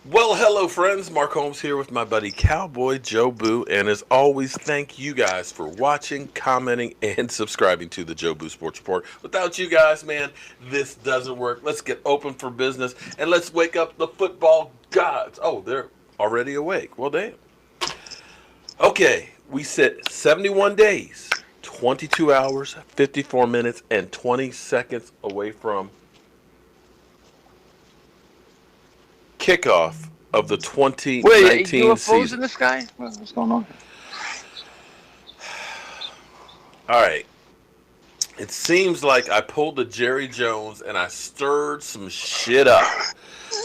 Well, hello, friends. Mark Holmes here with my buddy Cowboy Joe Boo. And as always, thank you guys for watching, commenting, and subscribing to the Joe Boo Sports Report. Without you guys, man, this doesn't work. Let's get open for business and let's wake up the football gods. Oh, they're already awake. Well, damn. Okay, we sit 71 days, 22 hours, 54 minutes, and 20 seconds away from kickoff of the Wait, 2019 UFOs in season. the sky? What's going on? All right. It seems like I pulled a Jerry Jones and I stirred some shit up.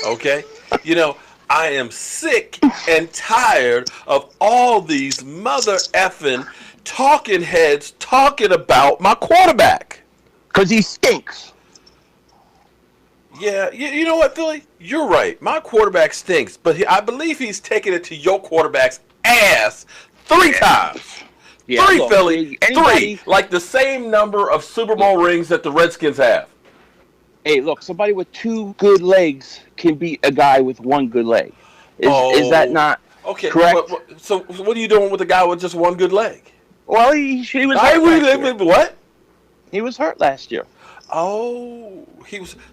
Okay? You know, I am sick and tired of all these mother effing talking heads talking about my quarterback. Because he stinks. Yeah, you know what, Philly? You're right. My quarterback stinks, but I believe he's taken it to your quarterback's ass 3 times. Yeah, Three, look, Philly. anybody, Three. Like the same number of Super Bowl rings that the Redskins have. Hey, look, somebody with two good legs can beat a guy with one good leg. Is that not okay? correct? So what are you doing with a guy with just one good leg? Well, he was hurt last year. What? He was hurt last year. Oh,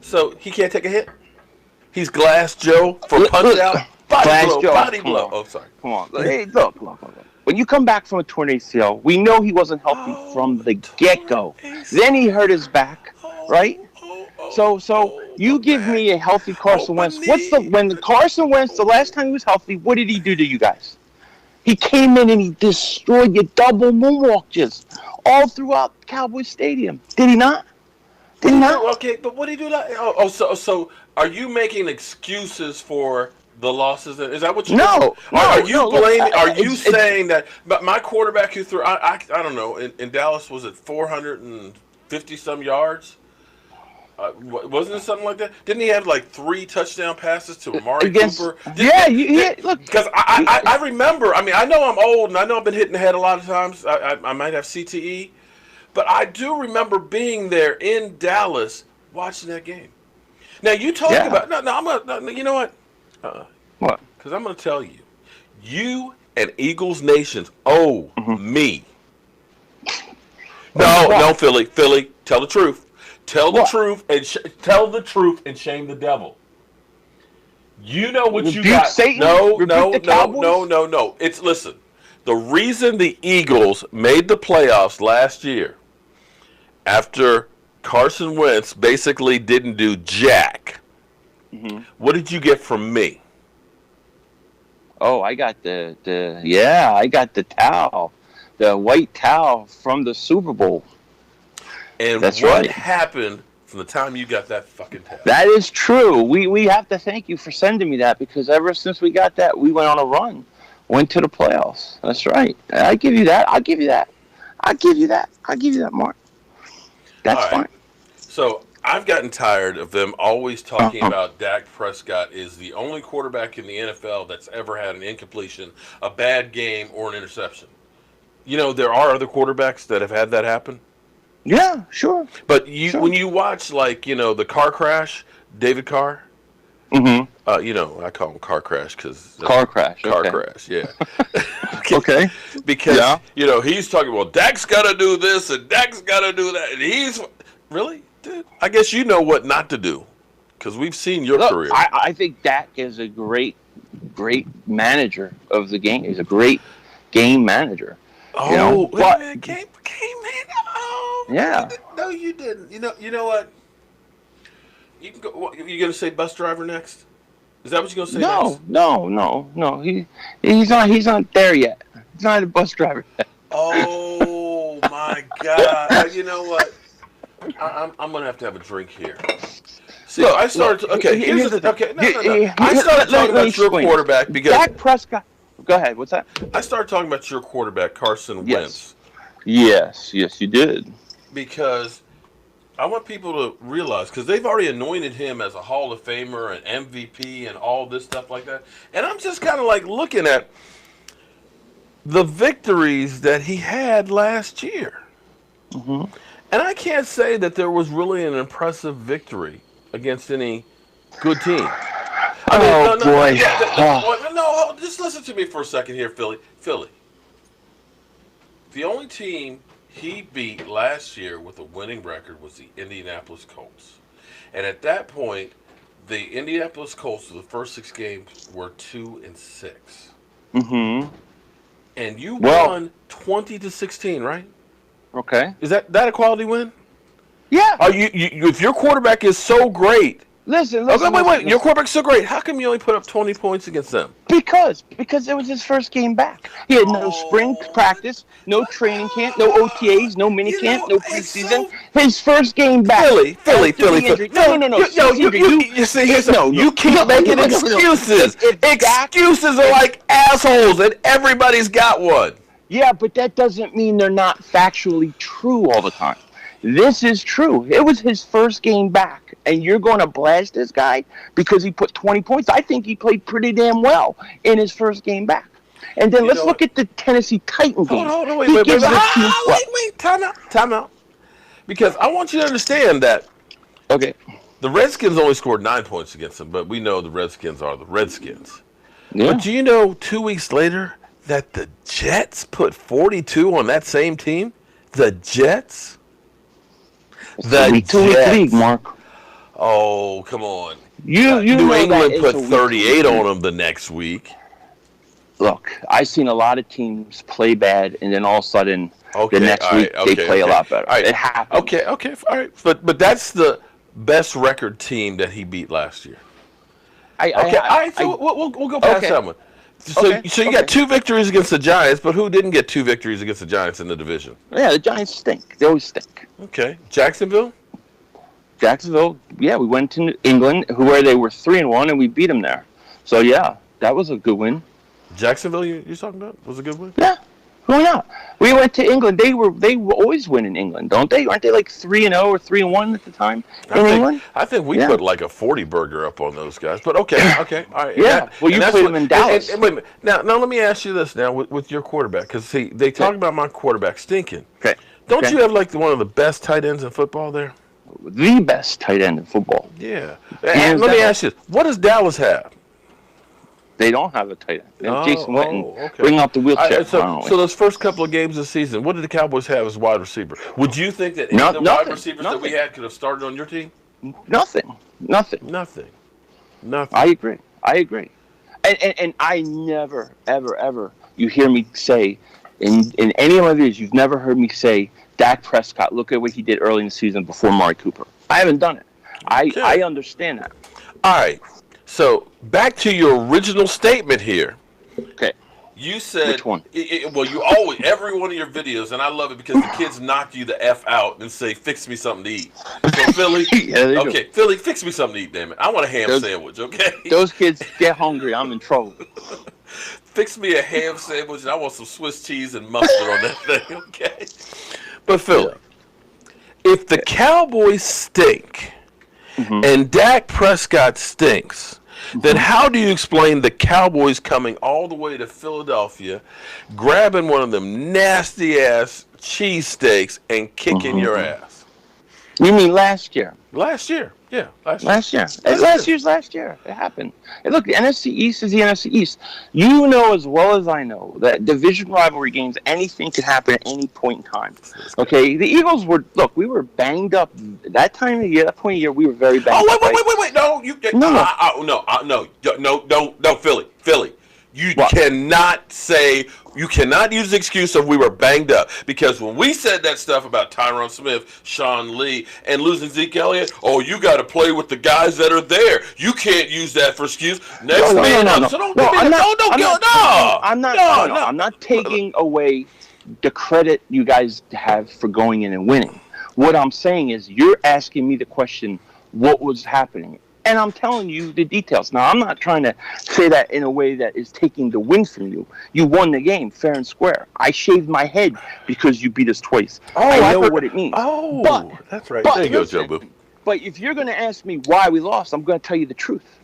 so he can't take a hit. He's Glass Joe for punch out, body blow. Oh, sorry. Come on. Hey, look. When you come back from a torn ACL, we know he wasn't healthy from the get-go. Then he hurt his back, right? So you give me a healthy Carson Wentz. When the Carson Wentz, the last time he was healthy, what did he do to you guys? He came in and he destroyed your double moonwalk just all throughout Cowboys Stadium. Did he not? Okay, but what did he do? So are you making excuses for the losses? Is that what you're doing? Are you blaming? Are you saying that? But my quarterback who threw, I don't know, in Dallas was it 450 some yards? Wasn't it something like that? Didn't he have like 3 touchdown passes to Amari Cooper? Look. Because I remember. I mean, I know I'm old and I know I've been hit in the head a lot of times. I might have CTE. But I do remember being there in Dallas watching that game. Now you talk about you know what? What? Because I'm going to tell you, you and Eagles Nations owe me. No, Philly, tell the truth. Tell the truth and shame the devil. You know what you got? Satan? No. Listen. The reason the Eagles made the playoffs last year, after Carson Wentz basically didn't do jack, what did you get from me? Oh, I got the towel, the white towel from the Super Bowl. And what happened from the time you got that fucking towel? That is true. We have to thank you for sending me that, because ever since we got that, we went on a run, went to the playoffs. That's right. I give you that. I'll give you that, Mark. That's fine. So I've gotten tired of them always talking about Dak Prescott is the only quarterback in the NFL that's ever had an incompletion, a bad game, or an interception. You know, there are other quarterbacks that have had that happen. Yeah, sure. But when you watch, like, you know, the car crash, David Carr, you know, I call him car crash because car crash, yeah. Okay. Because you know he's talking. Well, Dak's got to do this and Dak's got to do that, and he's really, dude. I guess you know what not to do because we've seen your career. I think Dak is a great manager of the game. He's a great game manager. Oh, game manager. Oh, yeah. No, you didn't. You know what? You can go. You gonna say bus driver next? Is that what you're gonna say next? No. He's not there yet. He's not a bus driver yet. Oh my God! You know what? I'm gonna have to have a drink here. See, look, I started. Here's the thing. Okay, no. I started talking about your quarterback because Dak Prescott. Go ahead. What's that? I started talking about your quarterback, Carson Wentz. Yes, you did. Because I want people to realize, because they've already anointed him as a Hall of Famer and MVP and all this stuff like that. And I'm just kind of like looking at the victories that he had last year. And I can't say that there was really an impressive victory against any good team. I mean, boy. No, just listen to me for a second here, Philly. Philly. The only team he beat last year with a winning record was the Indianapolis Colts. And at that point, the Indianapolis Colts, the first 6 games, were 2-6. Mm-hmm. And you won 20-16, right? Okay. Is that a quality win? Yeah. You if your quarterback is so great. Listen. Wait. Your quarterback's so great. How come you only put up 20 points against them? Because it was his first game back. He had no spring practice, no training camp, no OTAs, no mini camp, no preseason. His first game back. Philly. No. You keep making excuses. Excuses are like assholes, and everybody's got one. Yeah, but that doesn't mean they're not factually true all the time. This is true. It was his first game back, and you're going to blast this guy because he put 20 points. I think he played pretty damn well in his first game back. And then let's look at the Tennessee Titans game. Hold on, wait. Time out. Because I want you to understand that the Redskins only scored 9 points against them, but we know the Redskins are the Redskins. Yeah. But do you know 2 weeks later that the Jets put 42 on that same team? The Jets? The Jets. League, Mark. Oh, come on. New England put 38 on them the next week. Look, I've seen a lot of teams play bad, and then all of a sudden, the next week, they play a lot better. It happens. Okay, all right. But that's the best record team that he beat last year. So we'll go past that one. So you got 2 victories against the Giants, but who didn't get 2 victories against the Giants in the division? Yeah, the Giants stink. They always stink. Okay. Jacksonville, yeah, we went to England, where they were 3-1, and we beat them there. So, yeah, that was a good win. Jacksonville, you're talking about, was a good win? Yeah, why not? We went to England. They always win in England, don't they? Aren't they like 3-0 or 3-1 at the time England? I think we put like a 40 burger up on those guys. But okay, all right. Yeah, you played them in Dallas. And wait a minute. Now let me ask you this now with your quarterback, because see, they talk about my quarterback stinking. Okay. Don't you have like one of the best tight ends in football there? The best tight end in football. Yeah. And let me ask you this: what does Dallas have? They don't have a tight end. Jason Witten bring out the wheelchair. So those first couple of games of the season, what did the Cowboys have as wide receiver? Would you think that any of the wide receivers that we had could have started on your team? Nothing. I agree. And I never, ever, you hear me say, in any of my videos, you've never heard me say, Dak Prescott, look at what he did early in the season before Amari Cooper. I haven't done it. I understand that. All right. So back to your original statement here. Okay. You said, which one? You always, every one of your videos, and I love it because the kids knock you the F out and say, fix me something to eat. So, Philly, Philly, fix me something to eat, damn it. I want a ham sandwich, okay? Those kids get hungry, I'm in trouble. Fix me a ham sandwich, and I want some Swiss cheese and mustard on that thing, okay? But, Philly, if the Cowboys stink and Dak Prescott stinks, then how do you explain the Cowboys coming all the way to Philadelphia, grabbing one of them nasty-ass cheesesteaks and kicking your ass? You mean last year? Last year, yeah. Last year. It happened. And look, the NFC East is the NFC East. You know as well as I know that division rivalry games, anything can happen at any point in time. Okay, the Eagles we were banged up. That time of year, that point of year, we were very banged up. Wait. No, Philly. You cannot use the excuse of we were banged up, because when we said that stuff about Tyron Smith, Sean Lee, and losing Zeke Elliott, you got to play with the guys that are there. You can't use that for excuse. Next man up. So I'm not taking away the credit you guys have for going in and winning. What I'm saying is you're asking me the question, what was happening? And I'm telling you the details. Now, I'm not trying to say that in a way that is taking the win from you. You won the game, fair and square. I shaved my head because you beat us twice. I know what it means. That's right. There you go, Joe Boo. But if you're going to ask me why we lost, I'm going to tell you the truth.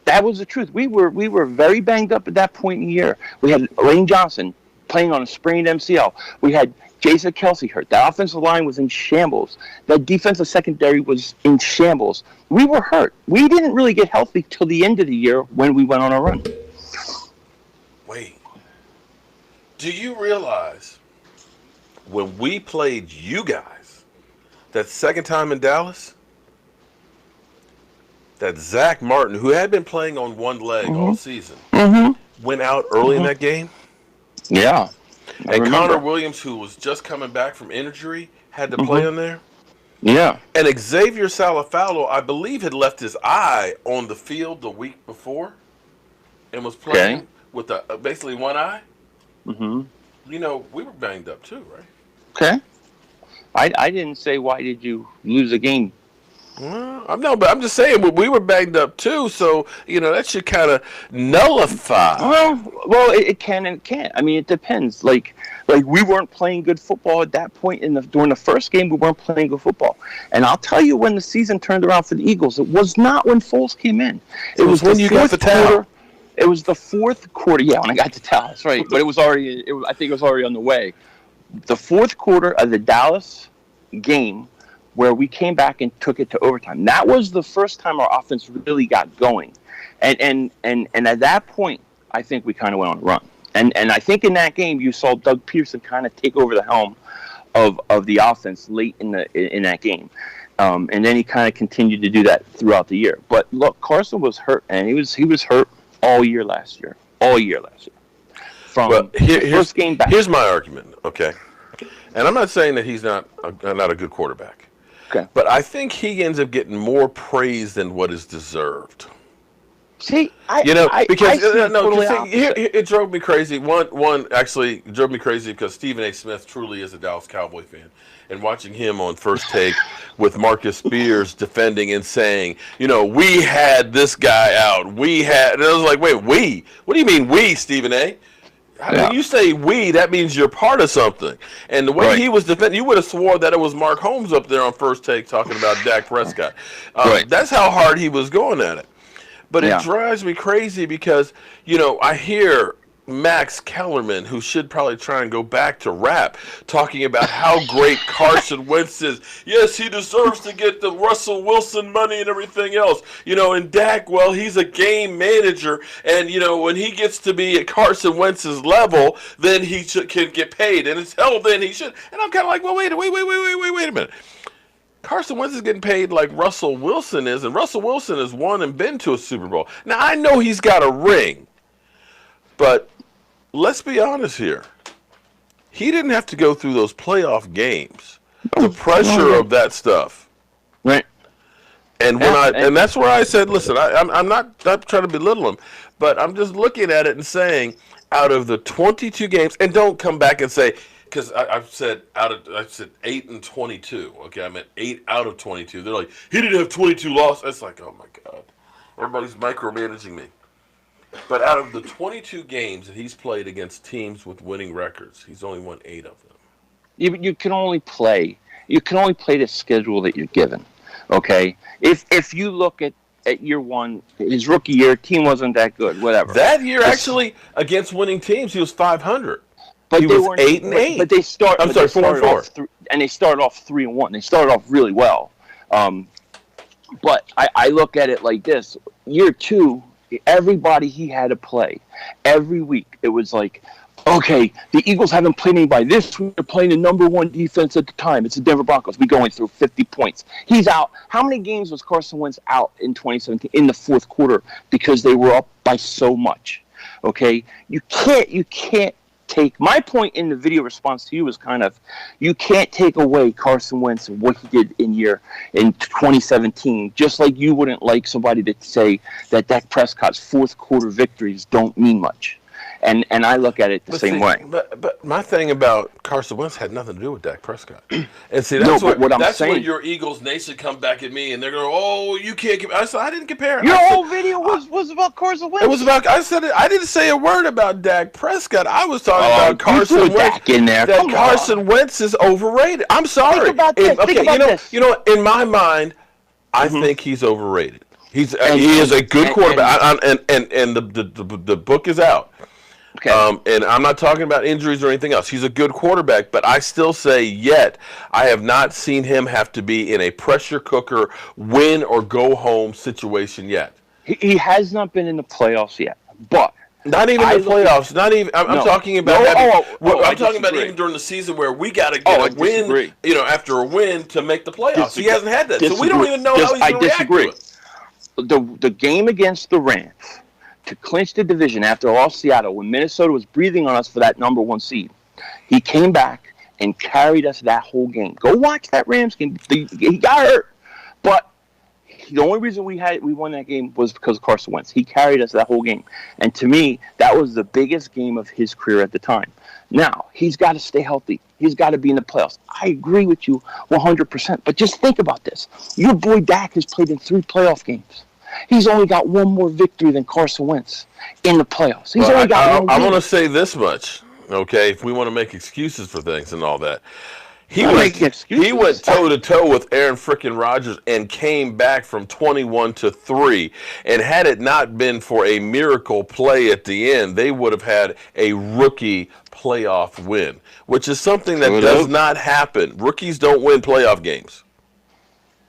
That was the truth. We were very banged up at that point in the year. We had Lane Johnson playing on a sprained MCL. We had Jason Kelsey hurt. That offensive line was in shambles. That defensive secondary was in shambles. We were hurt. We didn't really get healthy till the end of the year when we went on a run. Wait. Do you realize when we played you guys that second time in Dallas, that Zach Martin, who had been playing on one leg all season, went out early in that game? Yeah. And Connor Williams, who was just coming back from injury, had to play in there? Yeah. And Xavier Salafalo, I believe, had left his eye on the field the week before and was playing with basically one eye. You know, we were banged up too, right? Okay. I didn't say why did you lose a game. No, but I'm just saying we were banged up too, so you know that should kind of nullify. Well, it can and it can't. I mean, it depends. Like we weren't playing good football at that point during the first game. We weren't playing good football, and I'll tell you when the season turned around for the Eagles. It was not when Foles came in. It was when you got the towel. It was the fourth quarter. Yeah, when I got the towel, that's right. But it was already. I think it was already on the way. The fourth quarter of the Dallas game, where we came back and took it to overtime. That was the first time our offense really got going. And at that point, I think we kind of went on a run. And I think in that game, you saw Doug Pearson kind of take over the helm of the offense late in that game. And then he kind of continued to do that throughout the year. But look, Carson was hurt, and he was hurt all year last year. From first game back. Here's my argument, okay? And I'm not saying that he's not a good quarterback. Okay. But I think he ends up getting more praise than what is deserved. See, it drove me crazy. One actually drove me crazy because Stephen A. Smith truly is a Dallas Cowboy fan, and watching him on First Take with Marcus Spears defending and saying, you know, we had this guy out. And I was like, wait, we? What do you mean we, Stephen A.? When you say we, that means you're part of something. And the way he was defending, you would have swore that it was Mark Holmes up there on First Take talking about Dak Prescott. That's how hard he was going at it. But it drives me crazy because, you know, I hear Max Kellerman, who should probably try and go back to rap, talking about how great Carson Wentz is. Yes, he deserves to get the Russell Wilson money and everything else. You know, and Dak, well, he's a game manager, and, you know, when he gets to be at Carson Wentz's level, then he can get paid. And it's hell, then he should. And I'm kind of like, well, wait a minute. Carson Wentz is getting paid like Russell Wilson is, and Russell Wilson has won and been to a Super Bowl. Now, I know he's got a ring, but let's be honest here. He didn't have to go through those playoff games, the pressure of that stuff. Right. And and that's where I said, listen, I'm not trying to belittle him, but I'm just looking at it and saying, out of the 22 games, and don't come back and say, because I've said 8 and 22. Okay, I meant 8 out of 22. They're like, he didn't have 22 losses. It's like, oh my God, everybody's micromanaging me. But out of the 22 games that he's played against teams with winning records, he's only won 8 of them. You can only play. You can only play the schedule that you're given. Okay, if you look at year one, his rookie year, team wasn't that good. Whatever. That year, actually, against winning teams, he was 500. But he was 8 and 8. But they start. I'm sorry, 4 and 4. And they started off 3-1. They started off really well. But I look at it like this: year two, everybody he had to play every week. It was like, okay, the Eagles haven't played anybody this week. They're playing the number one defense at the time. It's the Denver Broncos. We're going through 50 points. He's out. How many games was Carson Wentz out in 2017 in the fourth quarter because they were up by so much? Okay, you can't take my point in the video response to you was kind of, you can't take away Carson Wentz and what he did in 2017, just like you wouldn't like somebody to say that Dak Prescott's fourth quarter victories don't mean much. And I look at it the same way. But my thing about Carson Wentz had nothing to do with Dak Prescott. And see, that's where your Eagles nation come back at me, and they're going, "Oh, you can't." I said I didn't compare. Your whole video was about Carson Wentz. It was about. I said it. I didn't say a word about Dak Prescott. I was talking about Carson Wentz. Dak in there. That Carson Wentz is overrated. I'm sorry. Think about this. Think about this. You know, in my mind, I think he's overrated. He is a good quarterback, and the book is out. Okay. And I'm not talking about injuries or anything else. He's a good quarterback, but I still say yet I have not seen him have to be in a pressure cooker, win or go home situation yet. He has not been in the playoffs yet, but not even the playoffs. Not even. I'm no. talking about. I'm talking about even during the season where we got to get a win. After a win to make the playoffs. He hasn't had that, so we don't even know how he's going to react to it. The game against the Rams to clinch the division after I lost Seattle, when Minnesota was breathing on us for that number 1 seed, he came back and carried us that whole game. Go watch that Rams game. He got hurt, but the only reason we won that game was because of Carson Wentz. He carried us that whole game. And to me, that was the biggest game of his career at the time. Now, he's got to stay healthy. He's got to be in the playoffs. I agree with you 100%. But just think about this. Your boy Dak has played in 3 playoff games. He's only got 1 more victory than Carson Wentz in the playoffs. He's only got 1 I want to say this much, okay, if we want to make excuses for things and all that. He went toe-to-toe with Aaron frickin' Rodgers and came back from 21-3. And had it not been for a miracle play at the end, they would have had a rookie playoff win, which is something that does not happen. Rookies don't win playoff games.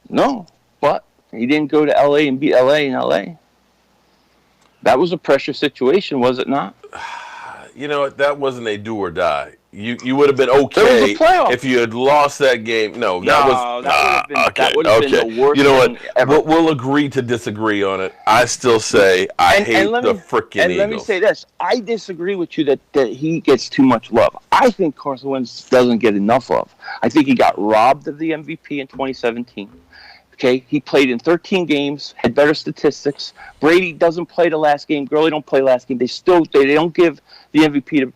No, but he didn't go to L.A. and beat L.A. in L.A. That was a pressure situation, was it not? You know, that wasn't a do or die. You would have been okay if you had lost that game. That would have been the worst. You know what? Ever. We'll agree to disagree on it. I still say I hate the freaking Eagles. And let me say this: I disagree with you that he gets too much love. I think Carson Wentz doesn't get enough love. I think he got robbed of the MVP in 2017. Okay, he played in 13 games, had better statistics. Brady doesn't play the last game. Gurley don't play last game. They don't give the MVP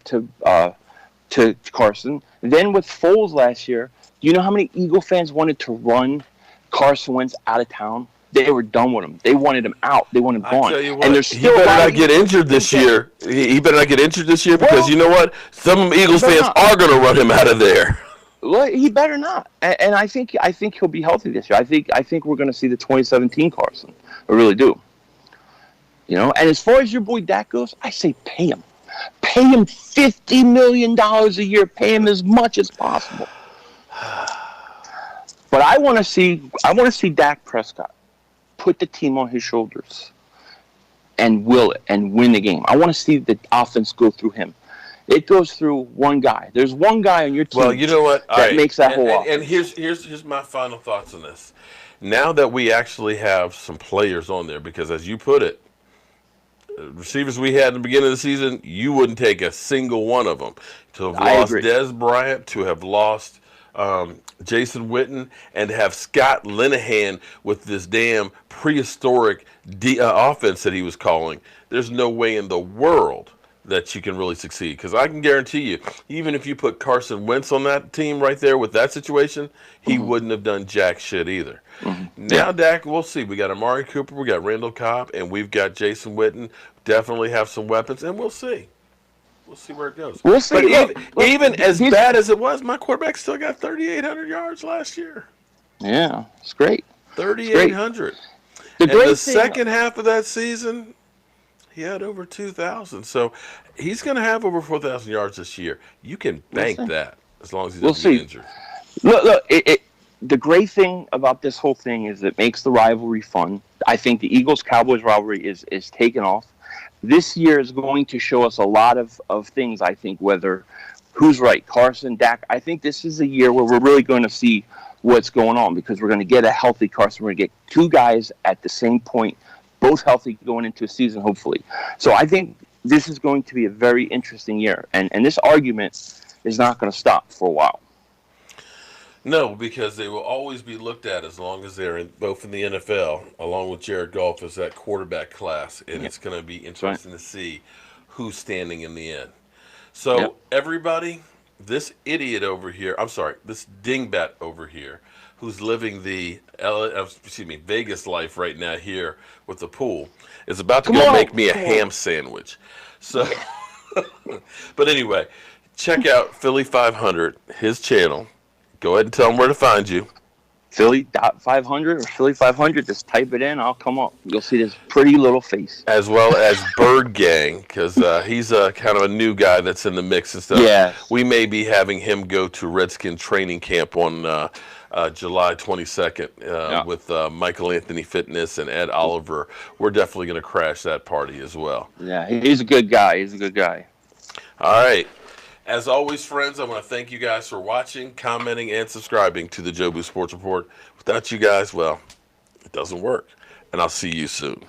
to Carson. Then with Foles last year, do you know how many Eagle fans wanted to run Carson Wentz out of town? They were done with him. They wanted him out. They wanted him gone. And there's still he better not get injured this year. He better not get injured this year because you know what? Some Eagles fans are going to run him out of there. Well, he better not. And I think he'll be healthy this year. I think we're going to see the 2017 Carson. I really do. You know. And as far as your boy Dak goes, I say pay him. Pay him $50 million a year. Pay him as much as possible. But I want to see Dak Prescott put the team on his shoulders and will it and win the game. I want to see the offense go through him. It goes through one guy. There's one guy on your team. Well, you know what? That makes that whole offense. And here's my final thoughts on this. Now that we actually have some players on there, because as you put it, receivers we had in the beginning of the season, you wouldn't take a single one of them. To have lost Dez Bryant, to have lost Jason Witten, and to have Scott Linehan with this damn prehistoric offense that he was calling, there's no way in the world that you can really succeed. Because I can guarantee you, even if you put Carson Wentz on that team right there with that situation, he wouldn't have done jack shit either. Now, Dak, we'll see. We got Amari Cooper, we got Randall Cobb, and we've got Jason Witten. Definitely have some weapons, and we'll see. We'll see where it goes. We'll see. But even as bad as it was, my quarterback still got 3,800 yards last year. Yeah, it's great. 3,800. And the second half of that season, he had over 2,000. So he's going to have over 4,000 yards this year. You can bank that as long as he doesn't get injured. Look, the great thing about this whole thing is it makes the rivalry fun. I think the Eagles-Cowboys rivalry is taken off. This year is going to show us a lot of things, I think, whether who's right, Carson, Dak. I think this is a year where we're really going to see what's going on because we're going to get a healthy Carson. We're going to get 2 guys at the same point, both healthy going into a season, hopefully. So I think this is going to be a very interesting year. And this argument is not going to stop for a while. No, because they will always be looked at as long as they're both in the NFL, along with Jared Goff as that quarterback class. And it's going to be interesting to see who's standing in the end. So everybody, this idiot over here, this dingbat over here, who's living the Vegas life right now here with the pool, is about to go make me a ham sandwich. So, but anyway, check out Philly 500, his channel. Go ahead and tell him where to find you. Philly.500 or Philly 500. Just type it in. I'll come up. You'll see this pretty little face. As well as Bird Gang, because he's kind of a new guy that's in the mix and stuff. Yes. We may be having him go to Redskin training camp on July 22nd with Michael Anthony Fitness and Ed Oliver. We're definitely going to crash that party as well. Yeah, he's a good guy. He's a good guy. All right. As always, friends, I want to thank you guys for watching, commenting, and subscribing to the Joe Boo Sports Report. Without you guys, well, it doesn't work. And I'll see you soon.